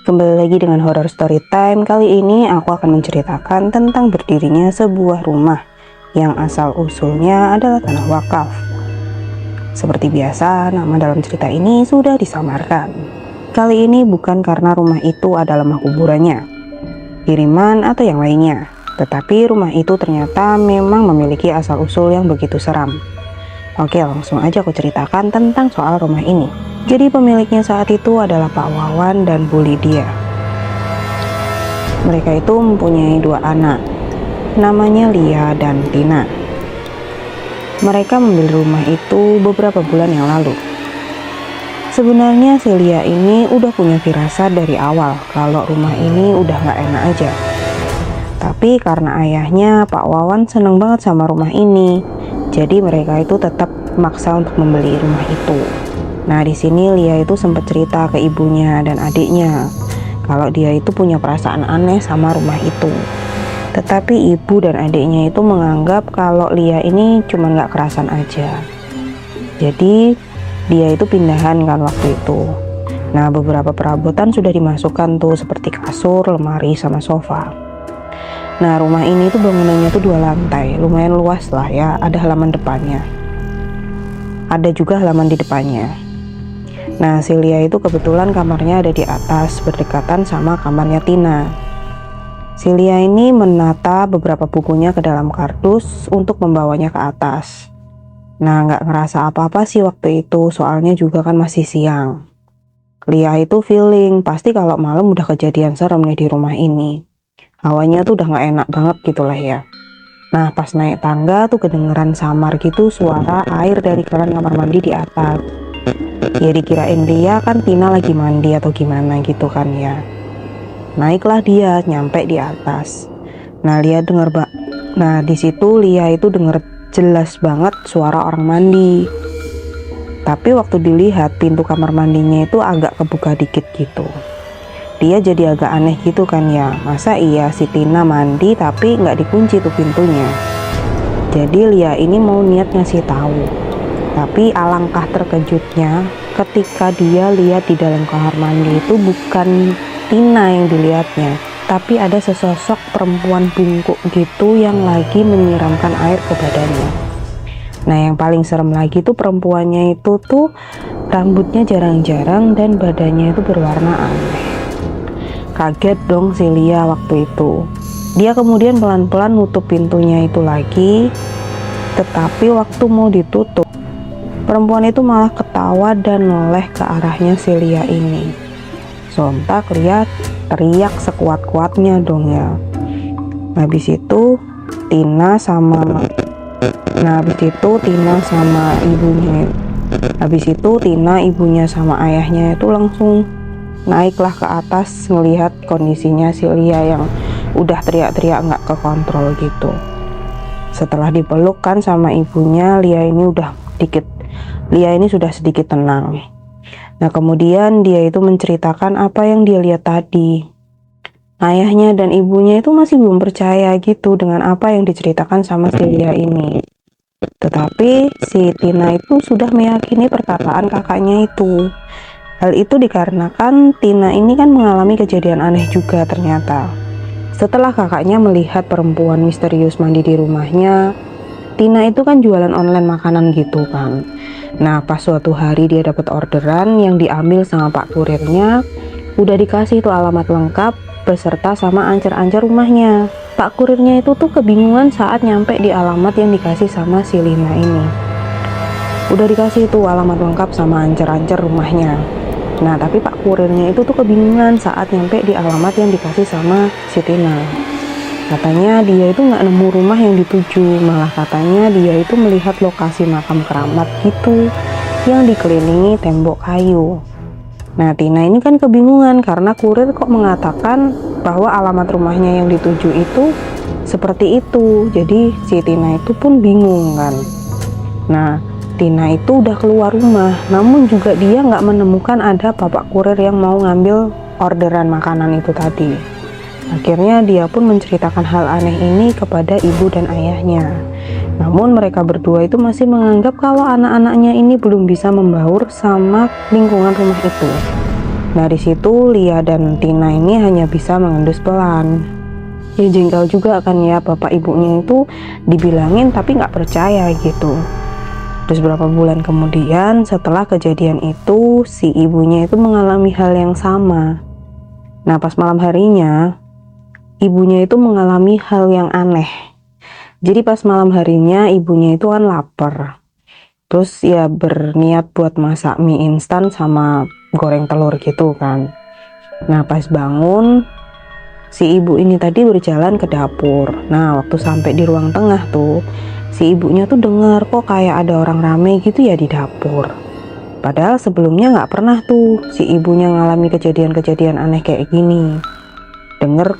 Kembali lagi dengan horror story time. Kali ini aku akan menceritakan tentang berdirinya sebuah rumah yang asal usulnya adalah tanah wakaf. Seperti biasa, nama dalam cerita ini sudah disamarkan. Kali ini bukan karena rumah itu adalah lemah kuburannya, kiriman atau yang lainnya, tetapi rumah itu ternyata memang memiliki asal usul yang begitu seram. Oke, langsung aja aku ceritakan tentang soal rumah ini. Jadi pemiliknya saat itu adalah Pak Wawan dan Bu Lydia. Mereka itu mempunyai dua anak, namanya Lia dan Tina. Mereka membeli rumah itu beberapa bulan yang lalu. Sebenarnya si Lia ini udah punya firasat dari awal kalau rumah ini udah gak enak aja. Tapi karena ayahnya Pak Wawan seneng banget sama rumah ini, jadi mereka itu tetap maksa untuk membeli rumah itu. Nah, di sini Lia itu sempat cerita ke ibunya dan adiknya kalau dia itu punya perasaan aneh sama rumah itu. Tetapi ibu dan adiknya itu menganggap kalau Lia ini cuma nggak kerasan aja. Jadi dia itu pindahan kan waktu itu. Nah, beberapa perabotan sudah dimasukkan tuh seperti kasur, lemari, sama sofa. Nah, rumah ini tuh bangunannya tuh 2 lantai, lumayan luas lah ya, ada halaman depannya. Ada juga halaman di depannya. Nah, si Lia itu kebetulan kamarnya ada di atas, berdekatan sama kamarnya Tina. Si Lia ini menata beberapa bukunya ke dalam kardus untuk membawanya ke atas. Nah, nggak ngerasa apa-apa sih waktu itu, soalnya juga kan masih siang. Lia itu feeling, pasti kalau malam udah kejadian serem nih di rumah ini. Hawanya tuh udah nggak enak banget gitu lah ya. Nah, pas naik tangga tuh kedengeran samar gitu suara air dari keran kamar mandi di atas. Ya dikirain dia kan Tina lagi mandi atau gimana gitu kan ya. Naiklah dia, nyampe di atas. Nah, di situ Lia itu denger jelas banget suara orang mandi. Tapi waktu dilihat pintu kamar mandinya itu agak kebuka dikit gitu. Dia jadi agak aneh gitu kan ya. Masa iya si Tina mandi tapi nggak dikunci tuh pintunya. Jadi Lia ini mau niat ngasih tahu. Tapi alangkah terkejutnya ketika dia lihat di dalam kamar mandi itu bukan Tina yang dilihatnya, tapi ada sesosok perempuan bungkuk gitu yang lagi menyiramkan air ke badannya. Nah, yang paling serem lagi tuh perempuannya itu tuh rambutnya jarang-jarang dan badannya itu berwarna aneh. Kaget dong si Lia waktu itu. Dia kemudian pelan-pelan nutup pintunya itu lagi, tetapi waktu mau ditutup, perempuan itu malah ketawa dan noleh ke arahnya si Lia ini. Sontak Lia teriak sekuat-kuatnya dong ya. Habis itu Tina sama ibunya sama ayahnya itu langsung naiklah ke atas ngelihat kondisinya si Lia yang udah teriak-teriak nggak kekontrol gitu. Setelah dipeluk kan sama ibunya, Lia ini sudah sedikit tenang. Nah, kemudian dia itu menceritakan apa yang dia lihat tadi. Ayahnya dan ibunya itu masih belum percaya gitu dengan apa yang diceritakan sama si Lia ini. Tetapi si Tina itu sudah meyakini perkataan kakaknya itu. Hal itu dikarenakan Tina ini kan mengalami kejadian aneh juga ternyata. Setelah kakaknya melihat perempuan misterius mandi di rumahnya, Tina itu kan jualan online makanan gitu kan. Nah, pas suatu hari dia dapat orderan yang diambil sama Pak Kurirnya, udah dikasih tuh alamat lengkap beserta sama ancer-ancer rumahnya. Pak Kurirnya itu tuh kebingungan saat nyampe di alamat yang dikasih sama si Lina ini. Udah dikasih tuh alamat lengkap sama ancer-ancer rumahnya. Nah, tapi Pak Kurirnya itu tuh kebingungan saat nyampe di alamat yang dikasih sama si Tina. Katanya dia itu nggak nemu rumah yang dituju, malah katanya dia itu melihat lokasi makam keramat gitu yang dikelilingi tembok kayu. Nah, Tina ini kan kebingungan karena kurir kok mengatakan bahwa alamat rumahnya yang dituju itu seperti itu. Jadi si Tina itu pun bingung kan. Nah, Tina itu udah keluar rumah, namun juga dia nggak menemukan ada bapak kurir yang mau ngambil orderan makanan itu tadi. Akhirnya dia pun menceritakan hal aneh ini kepada ibu dan ayahnya. Namun mereka berdua itu masih menganggap kalau anak-anaknya ini belum bisa membaur sama lingkungan rumah itu. Nah di situ Lia dan Tina ini hanya bisa mengendus pelan. Ya jengkel juga kan ya, bapak ibunya itu dibilangin tapi nggak percaya gitu. Terus beberapa bulan kemudian setelah kejadian itu, si ibunya itu mengalami hal yang sama. Nah pas malam harinya, ibunya itu mengalami hal yang aneh. Jadi pas malam harinya ibunya itu kan lapar. Terus ya berniat buat masak mie instan sama goreng telur gitu kan. Nah pas bangun, si ibu ini tadi berjalan ke dapur. Nah waktu sampai di ruang tengah tuh, si ibunya tuh dengar kok kayak ada orang rame gitu ya di dapur. Padahal sebelumnya nggak pernah tuh si ibunya ngalami kejadian-kejadian aneh kayak gini. Dengar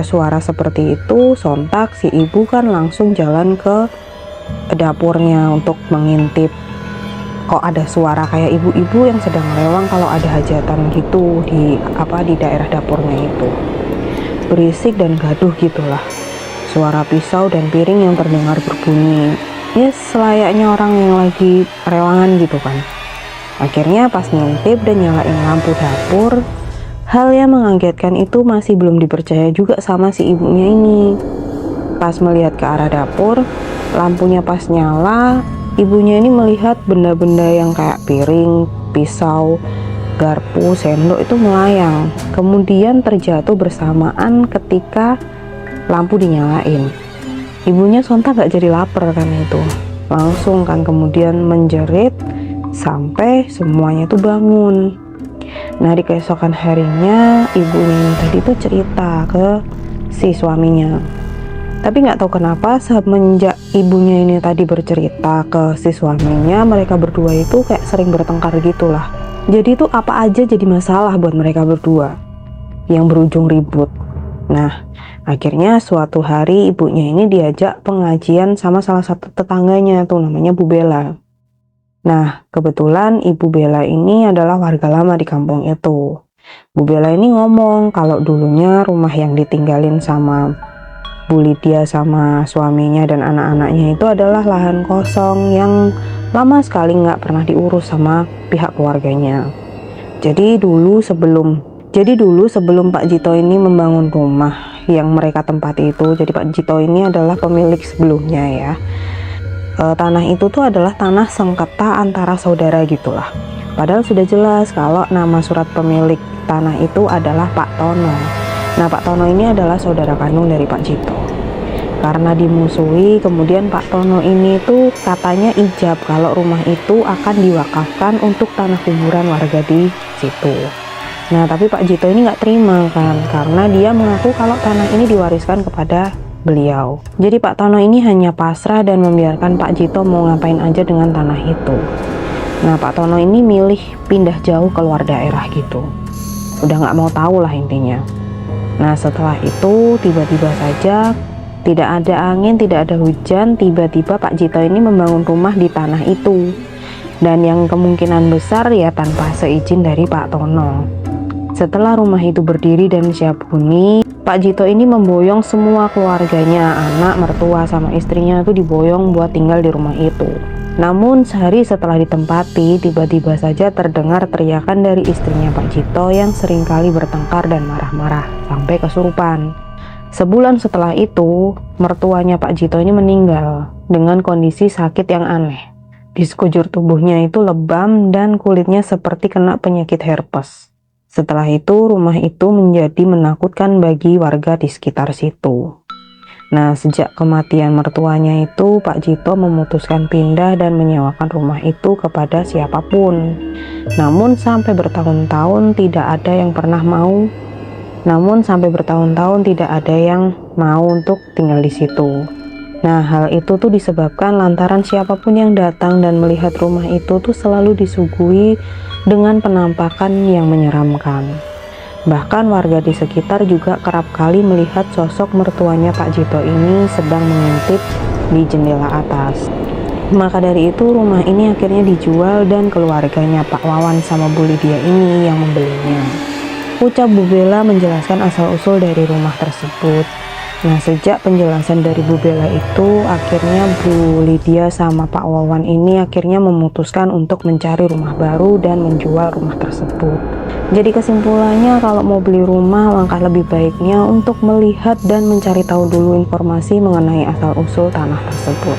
suara seperti itu, sontak si ibu kan langsung jalan ke dapurnya untuk mengintip. Kok ada suara kayak ibu-ibu yang sedang lewang kalau ada hajatan gitu di daerah dapurnya itu. Berisik dan gaduh gitulah. Suara pisau dan piring yang terdengar berbunyi. Ya selayaknya orang yang lagi rewangan gitu kan. Akhirnya pas ngintip dan nyalain lampu dapur, hal yang mengagetkan itu masih belum dipercaya juga sama si ibunya ini. Pas melihat ke arah dapur, lampunya pas nyala, ibunya ini melihat benda-benda yang kayak piring, pisau, garpu, sendok itu melayang. Kemudian terjatuh bersamaan ketika lampu dinyalain. Ibunya sontak gak jadi lapar kan itu. Langsung kan kemudian menjerit sampai semuanya tuh bangun. Nah di keesokan harinya ibunya ini tadi tuh cerita ke si suaminya. Tapi nggak tahu kenapa semenjak ibunya ini tadi bercerita ke si suaminya, mereka berdua itu kayak sering bertengkar gitulah. Jadi itu apa aja jadi masalah buat mereka berdua yang berujung ribut. Nah akhirnya suatu hari ibunya ini diajak pengajian sama salah satu tetangganya tuh, namanya Bu Bella. Nah kebetulan Ibu Bella ini adalah warga lama di kampung itu. Bu Bella ini ngomong kalau dulunya rumah yang ditinggalin sama Bu Lydia sama suaminya dan anak-anaknya itu adalah lahan kosong yang lama sekali nggak pernah diurus sama pihak keluarganya. Jadi dulu sebelum Pak Jito ini membangun rumah yang mereka tempati itu, jadi Pak Jito ini adalah pemilik sebelumnya ya. Tanah itu tuh adalah tanah sengketa antara saudara gitulah. Padahal sudah jelas kalau nama surat pemilik tanah itu adalah Pak Tono. Nah Pak Tono ini adalah saudara kandung dari Pak Jito. Karena dimusuhi, kemudian Pak Tono ini tuh katanya ijab kalau rumah itu akan diwakafkan untuk tanah kuburan warga di situ. Nah tapi Pak Jito ini nggak terima kan, karena dia mengaku kalau tanah ini diwariskan kepada beliau. Jadi Pak Tono ini hanya pasrah dan membiarkan Pak Jito mau ngapain aja dengan tanah itu. Nah Pak Tono ini milih pindah jauh keluar daerah gitu. Udah nggak mau tahu lah intinya. Nah setelah itu tiba-tiba saja tidak ada angin, tidak ada hujan, tiba-tiba Pak Jito ini membangun rumah di tanah itu. Dan yang kemungkinan besar ya tanpa seizin dari Pak Tono. Setelah rumah itu berdiri dan siap huni, Pak Jito ini memboyong semua keluarganya, anak, mertua, sama istrinya itu diboyong buat tinggal di rumah itu. Namun sehari setelah ditempati, tiba-tiba saja terdengar teriakan dari istrinya Pak Jito yang seringkali bertengkar dan marah-marah sampai kesurupan. Sebulan setelah itu, mertuanya Pak Jito ini meninggal dengan kondisi sakit yang aneh. Di sekujur tubuhnya itu lebam dan kulitnya seperti kena penyakit herpes. Setelah itu, rumah itu menjadi menakutkan bagi warga di sekitar situ. Nah, sejak kematian mertuanya itu, Pak Jito memutuskan pindah dan menyewakan rumah itu kepada siapapun. Namun sampai bertahun-tahun tidak ada yang mau untuk tinggal di situ. Nah, hal itu tuh disebabkan lantaran siapapun yang datang dan melihat rumah itu tuh selalu disuguhi dengan penampakan yang menyeramkan. Bahkan warga di sekitar juga kerap kali melihat sosok mertuanya Pak Jito ini sedang mengintip di jendela atas. Maka dari itu rumah ini akhirnya dijual dan keluarganya Pak Wawan sama Bu Lydia ini yang membelinya. Ucap Bu Bella menjelaskan asal-usul dari rumah tersebut. Nah, sejak penjelasan dari Bu Bella itu, akhirnya Bu Lydia sama Pak Wawan ini akhirnya memutuskan untuk mencari rumah baru dan menjual rumah tersebut. Jadi kesimpulannya, kalau mau beli rumah, langkah lebih baiknya untuk melihat dan mencari tahu dulu informasi mengenai asal-usul tanah tersebut.